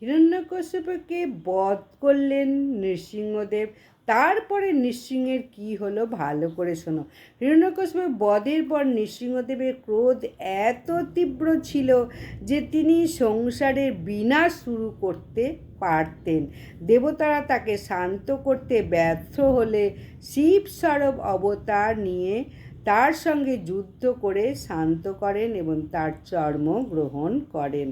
হিরণ্যকশিপুকে বধ করলেন নৃসিংহদেব। তারপরে নৃসিংহের কি হলো ভালো করে শোনো। হিরণ্যকশিপুর বধের পর নৃসিংহদেবের ক্রোধ এত তীব্র ছিল যে তিনি সংসারের বিনাশ শুরু করতে পারতেন। দেবতারা তাকে শান্ত করতে ব্যর্থ হলে শিব স্বরূপ অবতার নিয়ে তার সঙ্গে যুদ্ধ করে শান্ত করেন এবং তার চর্ম গ্রহণ করেন।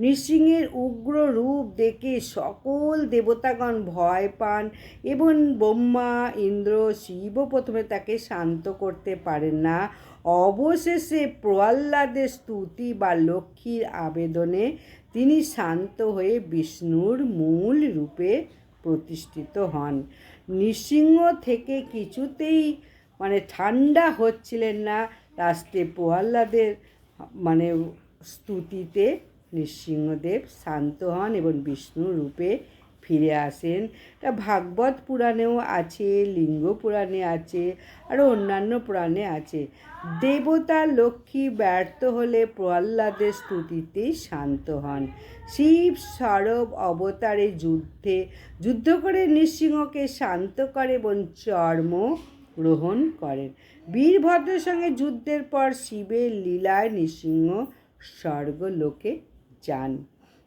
নৃসিংহের উগ্র রূপ দেখে সকল দেবতাগণ ভয় পান এবং ব্রহ্মা, ইন্দ্র, শিবও প্রথমে তাকে শান্ত করতে পারেন না। অবশেষে প্রহ্লাদের স্তুতি বা লক্ষ্মীর আবেদনে তিনি শান্ত হয়ে বিষ্ণুর মূল রূপে প্রতিষ্ঠিত হন। নৃসিংহ থেকে কিছুতেই ঠান্ডা হচ্ছিলেন না। লাস্টে প্রহ্লাদের স্তুতিতে নৃসিংহদেব শান্ত হন এবং বিষ্ণু রূপে ফিরে আসেন। এটা ভাগবত পুরাণেও আছে, লিঙ্গ পুরাণে আছে, আরও অন্যান্য পুরাণে আছে। দেবতা লক্ষ্মী ব্যর্থ হলে প্রহ্লাদের স্তুতিতেই শান্ত হন। শিব স্বরূপ অবতারে যুদ্ধ করে নৃসিংহকে শান্ত করে এবং চর্ম গ্রহণ করেন। বীরভদ্রের সঙ্গে যুদ্ধের পর শিবের লীলায় নৃসিংহ স্বর্গলোকে যান।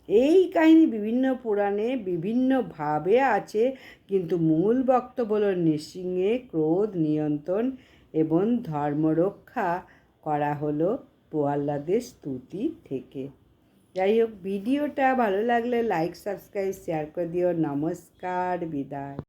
এই কাহিনী বিভিন্ন পুরাণে বিভিন্নভাবে আছে, কিন্তু মূল বক্তব্য হল নৃসিংহের ক্রোধ নিয়ন্ত্রণ এবং ধর্মরক্ষা করা হলো প্রহ্লাদের স্তুতি থেকে। যাই হোক, ভিডিওটা ভালো লাগলে লাইক, সাবস্ক্রাইব, শেয়ার করে দিও। নমস্কার, বিদায়।